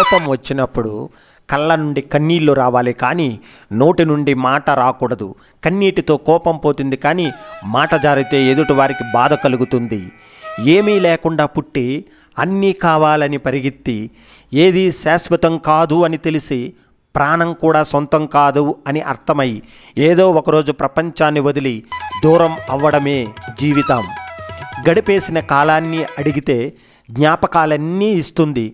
కోపం వచ్చినప్పుడు కళ్ళ నుండి కన్నీళ్లు రావాలి కానీ నోటి నుండి మాట రాకూడదు. కన్నీటితో కోపం పోతుంది కానీ మాట జారితే ఎదుటి వారికి బాధ కలుగుతుంది. ఏమీ లేకుండా పుట్టి అన్నీ కావాలని పరిగెత్తి ఏది శాశ్వతం కాదు అని తెలిసి ప్రాణం కూడా సొంతం కాదు అని అర్థమై ఏదో ఒకరోజు ప్రపంచాన్ని వదిలి దూరం అవ్వడమే జీవితం. గడిపేసిన కాలాన్ని అడిగితే జ్ఞాపకాలన్నీ ఇస్తుంది.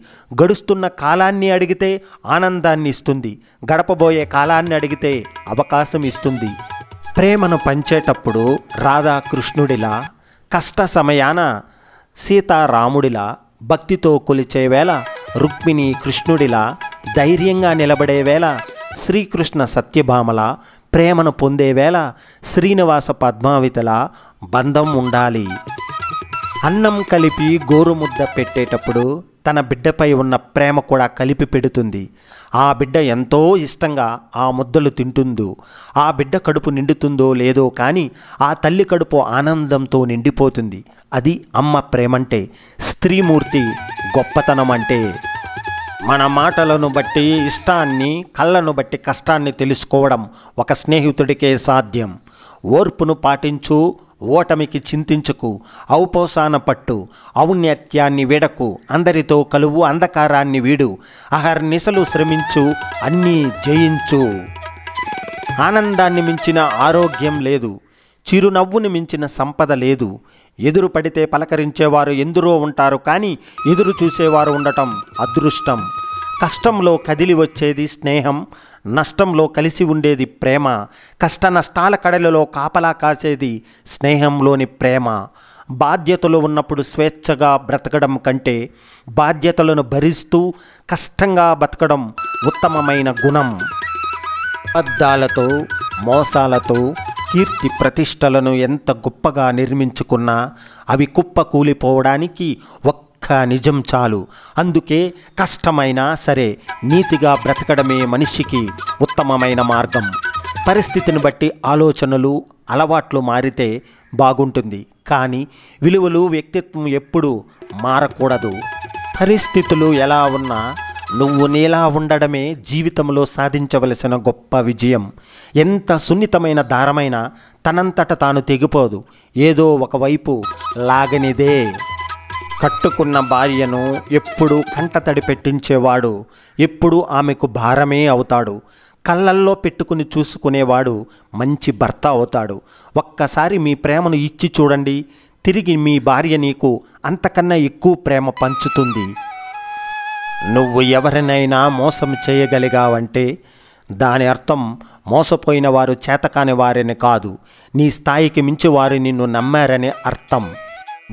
గడుస్తున్న కాలాన్ని అడిగితే ఆనందాన్ని ఇస్తుంది. గడపబోయే కాలాన్ని అడిగితే అవకాశం ఇస్తుంది. ప్రేమను పంచేటప్పుడు రాధాకృష్ణుడిలా, కష్ట సమయాన సీతారాముడిలా, భక్తితో కొలిచే వేళ రుక్మిణి కృష్ణుడిలా, ధైర్యంగా నిలబడే వేళ శ్రీకృష్ణ సత్యభామల, ప్రేమను పొందే వేళ శ్రీనివాస పద్మావతిలా బంధం ఉండాలి. అన్నం కలిపి గోరుముద్ద పెట్టేటప్పుడు తన బిడ్డపై ఉన్న ప్రేమ కూడా కలిపి పెడుతుంది. ఆ బిడ్డ ఎంతో ఇష్టంగా ఆ ముద్దలు తింటుందో, ఆ బిడ్డ కడుపు నిండుతుందో లేదో కానీ ఆ తల్లి కడుపు ఆనందంతో నిండిపోతుంది. అది అమ్మ ప్రేమంటే, స్త్రీమూర్తి గొప్పతనం అంటే. మన మాటలను బట్టి ఇష్టాన్ని, కళ్ళను బట్టి కష్టాన్ని తెలుసుకోవడం ఒక స్నేహితుడికే సాధ్యం. ఓర్పును పాటించు, ఓటమికి చింతించుకు, ఔపోసాన పట్టు, ఔన్నత్యాన్ని వీడకు, అందరితో కలువు, అంధకారాన్ని వీడు, అహర్నిశలు శ్రమించు, అన్నీ జయించు. ఆనందాన్ని మించిన ఆరోగ్యం లేదు, చిరునవ్వుని మించిన సంపద లేదు. ఎదురు పడితే పలకరించేవారు ఎందరో ఉంటారు కానీ ఎదురు చూసేవారు ఉండటం అదృష్టం. కష్టంలో కదిలి వచ్చేది స్నేహం, నష్టంలో కలిసి ఉండేది ప్రేమ. కష్ట నష్టాల కడలలో కాపలా కాసేది స్నేహంలోని ప్రేమ. బాధ్యతలు ఉన్నప్పుడు స్వేచ్ఛగా బ్రతకడం కంటే బాధ్యతలను భరిస్తూ కష్టంగా బతకడం ఉత్తమమైన గుణం. అబద్ధాలతో, మోసాలతో కీర్తి ప్రతిష్టలను ఎంత గొప్పగా నిర్మించుకున్నా అవి కుప్ప కూలిపోవడానికి ఒక్క నిజం చాలు. అందుకే కష్టమైనా సరే నీతిగా బ్రతకడమే మనిషికి ఉత్తమమైన మార్గం. పరిస్థితిని బట్టి ఆలోచనలు, అలవాట్లు మారితే బాగుంటుంది కానీ విలువలు, వ్యక్తిత్వం ఎప్పుడూ మారకూడదు. పరిస్థితులు ఎలా ఉన్నా నువ్వు నీలా ఉండడమే జీవితంలో సాధించవలసిన గొప్ప విజయం. ఎంత సున్నితమైన దారమైనా తనంతట తాను తెగిపోదు, ఏదో ఒకవైపు లాగనిదే. కట్టుకున్న భార్యను ఎప్పుడూ కంటతడి పెట్టించేవాడు ఎప్పుడూ ఆమెకు భారమే అవుతాడు. కళ్ళల్లో పెట్టుకుని చూసుకునేవాడు మంచి భర్త అవుతాడు. ఒక్కసారి మీ ప్రేమను ఇచ్చి చూడండి, తిరిగి మీ భార్య నీకు అంతకన్నా ఎక్కువ ప్రేమ పంచుతుంది. నువ్వు ఎవరినైనా మోసం చేయగలిగావంటే దాని అర్థం మోసపోయిన వారు చేతకాని వారిని కాదు, నీ స్థాయికి మించి వారు నిన్ను నమ్మారనే అర్థం.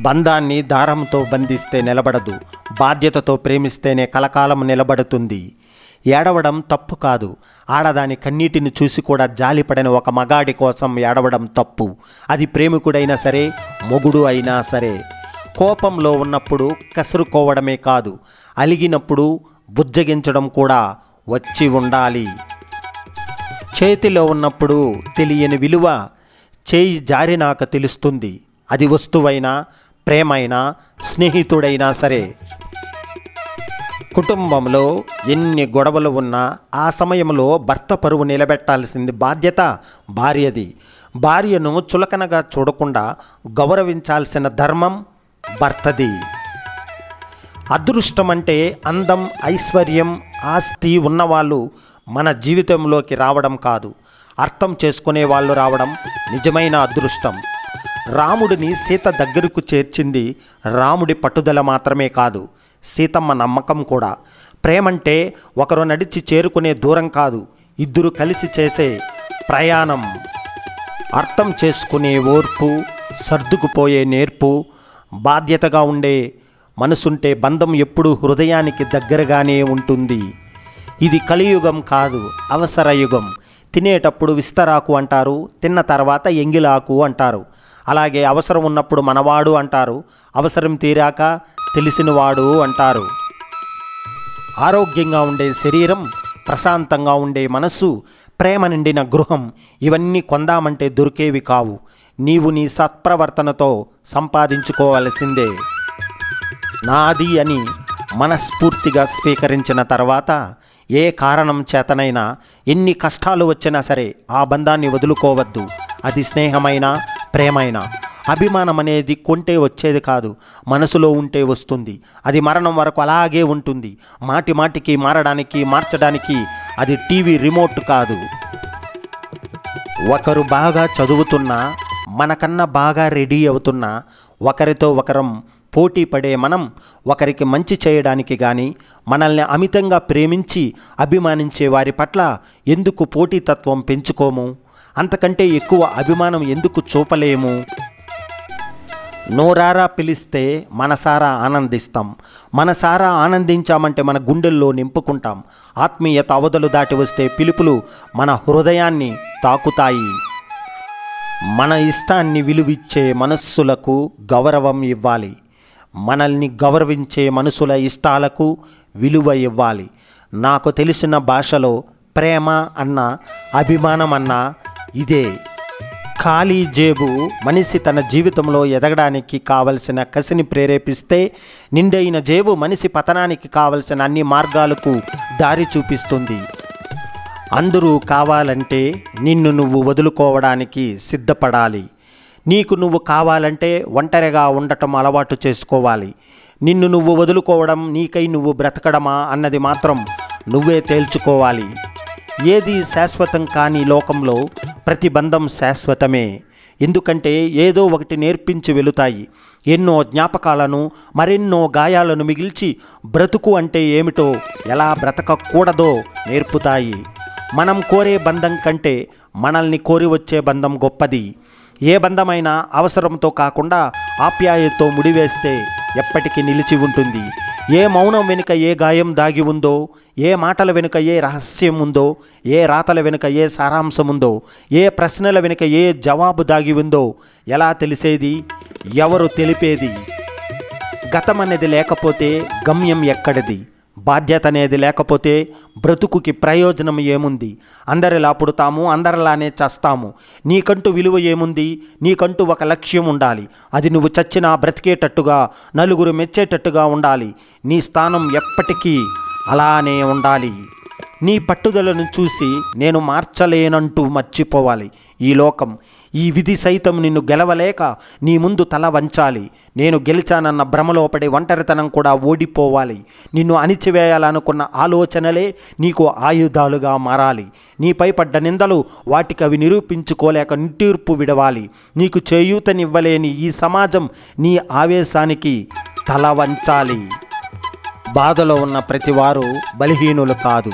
బంధాన్ని దారంతో బంధిస్తే నిలబడదు, బాధ్యతతో ప్రేమిస్తేనే కలకాలం నిలబడుతుంది. ఏడవడం తప్పు కాదు, ఆడదాని కన్నీటిని చూసి కూడా జాలిపడని ఒక మగాడి కోసం ఏడవడం తప్పు. అది ప్రేమికుడైనా సరే, మొగుడు అయినా సరే. కోపంలో ఉన్నప్పుడు కసురుకోవడమే కాదు, అలిగినప్పుడు బుజ్జగించడం కూడా వచ్చి ఉండాలి. చేతిలో ఉన్నప్పుడు తెలియని విలువ చేయి జారినాక తెలుస్తుంది. అది వస్తువైనా, ప్రేమైనా, స్నేహితుడైనా సరే. కుటుంబంలో ఎన్ని గొడవలు ఉన్నా ఆ సమయంలో భర్త పరువు నిలబెట్టాల్సింది బాధ్యత భార్యది. భార్యను చులకనగా చూడకుండా గౌరవించాల్సిన ధర్మం భర్తది. అదృష్టం అంటే అందం, ఐశ్వర్యం, ఆస్తి ఉన్నవాళ్ళు మన జీవితంలోకి రావడం కాదు, అర్థం చేసుకునే వాళ్ళు రావడం నిజమైన అదృష్టం. రాముడిని సీత దగ్గరకు చేర్చింది రాముడి పట్టుదల మాత్రమే కాదు, సీతమ్మ నమ్మకం కూడా. ప్రేమంటే ఒకరు నడిచి చేరుకునే దూరం కాదు, ఇద్దరు కలిసి చేసే ప్రయాణం. అర్థం చేసుకునే ఓర్పు, సర్దుకుపోయే నేర్పు, బాధ్యతగా ఉండే మనసుంటే బంధం ఎప్పుడూ హృదయానికి దగ్గరగానే ఉంటుంది. ఇది కలియుగం కాదు, అవసర యుగం. తినేటప్పుడు విస్తరాకు అంటారు, తిన్న తర్వాత ఎంగిలాకు అంటారు. అలాగే అవసరం ఉన్నప్పుడు మనవాడు అంటారు, అవసరం తీరాక తెలిసినవాడు అంటారు. ఆరోగ్యంగా ఉండే శరీరం, ప్రశాంతంగా ఉండే మనసు, ప్రేమ నిండిన గృహం ఇవన్నీ కొందామంటే దొరికేవి కావు. నీవు నీ సత్ప్రవర్తనతో సంపాదించుకోవలసిందే. నాది అని మనస్ఫూర్తిగా స్వీకరించిన తర్వాత ఏ కారణం చేతనైనా ఎన్ని కష్టాలు వచ్చినా సరే ఆ బంధాన్ని వదులుకోవద్దు. అది స్నేహమైనా ప్రేమైనా. అభిమానం అనేది కొంటే వచ్చేది కాదు, మనసులో ఉంటే వస్తుంది. అది మరణం వరకు అలాగే ఉంటుంది. మాటి మాటికి మార్చడానికి అది టీవీ రిమోట్ కాదు. ఒకరు బాగా చదువుతున్నా, మనకన్నా బాగా రెడీ అవుతున్నా, ఒకరితో ఒకరం పోటీ పడే మనం ఒకరికి మంచి చేయడానికి కానీ, మనల్ని అమితంగా ప్రేమించి అభిమానించే వారి పట్ల ఎందుకు పోటీతత్వం పెంచుకోము? అంతకంటే ఎక్కువ అభిమానం ఎందుకు చూపలేము? నోరారా పిలిస్తే మనసారా ఆనందిస్తాం. మనసారా ఆనందించామంటే మన గుండెల్లో నింపుకుంటాం. ఆత్మీయత అవధులు దాటి వస్తే పిలుపులు మన హృదయాన్ని తాకుతాయి. మన ఇష్టాన్ని విలువిచ్చే మనస్సులకు గౌరవం ఇవ్వాలి. మనల్ని గౌరవించే మనసుల ఇష్టాలకు విలువ ఇవ్వాలి. నాకు తెలిసిన భాషలో ప్రేమ అన్న, అభిమానం అన్న ఇదే. ఖాళీ జేబు మనిషి తన జీవితంలో ఎదగడానికి కావలసిన కసిని ప్రేరేపిస్తే, నిండైన జేబు మనిషి పతనానికి కావలసిన అన్ని మార్గాలకు దారి చూపిస్తుంది. అందరూ కావాలంటే నిన్ను నువ్వు వదులుకోవడానికి సిద్ధపడాలి. నీకు నువ్వు కావాలంటే ఒంటరిగా ఉండటం అలవాటు చేసుకోవాలి. నిన్ను నువ్వు వదులుకోవడం, నీకై నువ్వు బ్రతకడమా అన్నది మాత్రం నువ్వే తేల్చుకోవాలి. ఏది శాశ్వతం కాని లోకంలో ప్రతి బంధం శాశ్వతమే. ఎందుకంటే ఏదో ఒకటి నేర్పించి వెళుతాయి. ఎన్నో జ్ఞాపకాలను, మరెన్నో గాయాలను మిగిల్చి బ్రతుకు అంటే ఏమిటో, ఎలా బ్రతకకూడదో నేర్పుతాయి. మనం కోరే బంధం కంటే మనల్ని కోరి వచ్చే బంధం గొప్పది. ఏ బంధమైనా అవసరంతో కాకుండా ఆప్యాయతతో ముడివేస్తే ఎప్పటికీ నిలిచి ఉంటుంది. ఏ మౌనం వెనుక ఏ గాయం దాగి ఉందో, ఏ మాటల వెనుక ఏ రహస్యం ఉందో, ఏ రాతల వెనుక ఏ సారాంశం ఉందో, ఏ ప్రశ్నల వెనుక ఏ జవాబు దాగి ఉందో ఎలా తెలిసేది? ఎవరు తెలిపేది? గతం అనేది లేకపోతే గమ్యం ఎక్కడిది? బాధ్యత అనేది లేకపోతే బ్రతుకుకి ప్రయోజనం ఏముంది? అందరిలా పుడతాము, అందరిలానే చస్తాము. నీకంటూ విలువ ఏముంది? నీకంటూ ఒక లక్ష్యం ఉండాలి. అది నువ్వు చచ్చినా బ్రతికేటట్టుగా, నలుగురు మెచ్చేటట్టుగా ఉండాలి. నీ స్థానం ఎప్పటికీ అలానే ఉండాలి. నీ పట్టుదలను చూసి నేను మార్చలేనంటూ మర్చిపోవాలి. ఈ లోకం, ఈ విధి సైతం నిన్ను గెలవలేక నీ ముందు తల వంచాలి. నేను గెలిచానన్న భ్రమలో పడి ఒంటరితనం కూడా ఓడిపోవాలి. నిన్ను అణిచివేయాలనుకున్న ఆలోచనలే నీకు ఆయుధాలుగా మారాలి. నీపై పడ్డ నిందలు వాటికి అవి నిరూపించుకోలేక నిట్టూర్పు విడవాలి. నీకు చేయూతనివ్వలేని ఈ సమాజం నీ ఆవేశానికి తల వంచాలి. బాధలో ఉన్న ప్రతివారు బలహీనులు కాదు.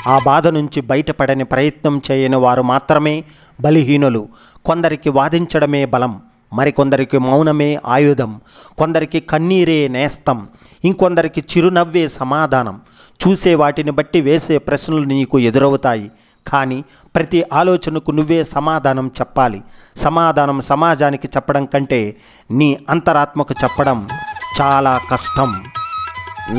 ఆ బాధ నుంచి బయటపడని ప్రయత్నం చేయని వారు మాత్రమే బలహీనులు. కొందరికి వాదించడమే బలం, మరికొందరికి మౌనమే ఆయుధం. కొందరికి కన్నీరే నేస్తం, ఇంకొందరికి చిరునవ్వే సమాధానం. చూసే వాటిని బట్టి వేసే ప్రశ్నలు నీకు ఎదురవుతాయి. కానీ ప్రతి ఆలోచనకు నువ్వే సమాధానం చెప్పాలి. సమాధానం సమాజానికి చెప్పడం కంటే నీ అంతరాత్మకు చెప్పడం చాలా కష్టం.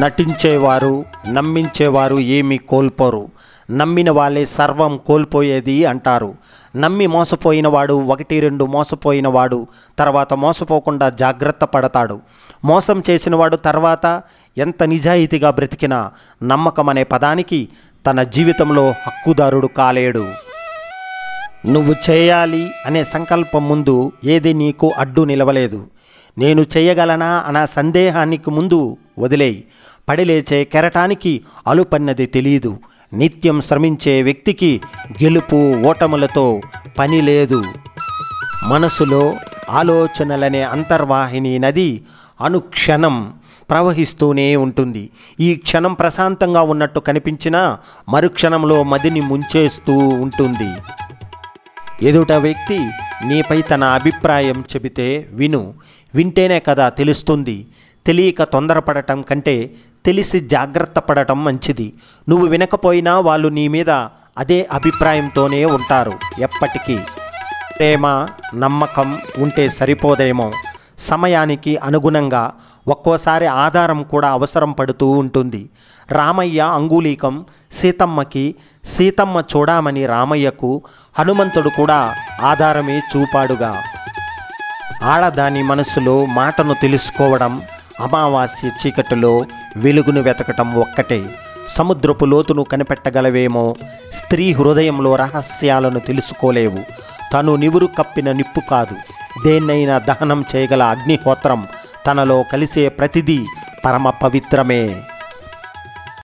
నటించేవారు, నమ్మించేవారు ఏమీ కోల్పోరు. నమ్మిన వాళ్ళే సర్వం కోల్పోయేది అంటారు. నమ్మి మోసపోయినవాడు 1-2 మోసపోయినవాడు తర్వాత మోసపోకుండా జాగ్రత్త పడతాడు. మోసం చేసినవాడు తర్వాత ఎంత నిజాయితీగా బ్రతికినా నమ్మకం అనే పదానికి తన జీవితంలో హక్కుదారుడు కాలేడు. నువ్వు చేయాలి అనే సంకల్పం ముందు ఏది నీకు అడ్డు నిలవలేదు. నేను చేయగలనా అన్న సందేహానికి ముందు వదిలేయి. పడిలేచే కెరటానికి అలుపన్నది తెలియదు. నిత్యం శ్రమించే వ్యక్తికి గెలుపు ఓటములతో పని లేదు. మనసులో ఆలోచనలనే అంతర్వాహిని నది అనుక్షణం ప్రవహిస్తూనే ఉంటుంది. ఈ క్షణం ప్రశాంతంగా ఉన్నట్టు కనిపించినా మరుక్షణంలో మదిని ముంచేస్తూ ఉంటుంది. ఎదుట వ్యక్తి నీపై తన అభిప్రాయం చెబితే విను. వింటేనే కదా తెలుస్తుంది. తెలియక తొందరపడటం కంటే తెలిసి జాగ్రత్త పడటం మంచిది. నువ్వు వినకపోయినా వాళ్ళు నీ మీద అదే అభిప్రాయంతోనే ఉంటారు ఎప్పటికీ. ప్రేమ, నమ్మకం ఉంటే సరిపోదేమో. సమయానికి అనుగుణంగా ఒక్కోసారి ఆధారం కూడా అవసరం పడుతూ ఉంటుంది. రామయ్య అంగుళీకం సీతమ్మకి, సీతమ్మ చూడమని రామయ్యకు, హనుమంతుడు కూడా ఆధారమే చూపాడుగా. ఆడదాని మనసులో మాటను తెలుసుకోవడం, అమావాస్య చీకటిలో వెలుగును వెతకటం ఒక్కటే. సముద్రపు లోతును కనిపెట్టగలవేమో, స్త్రీ హృదయంలో రహస్యాలను తెలుసుకోలేవు. తను నివురు కప్పిన నిప్పు కాదు, దేన్నైనా దహనం చేయగల అగ్నిహోత్రం. తనలో కలిసే ప్రతిదీ పరమ పవిత్రమే.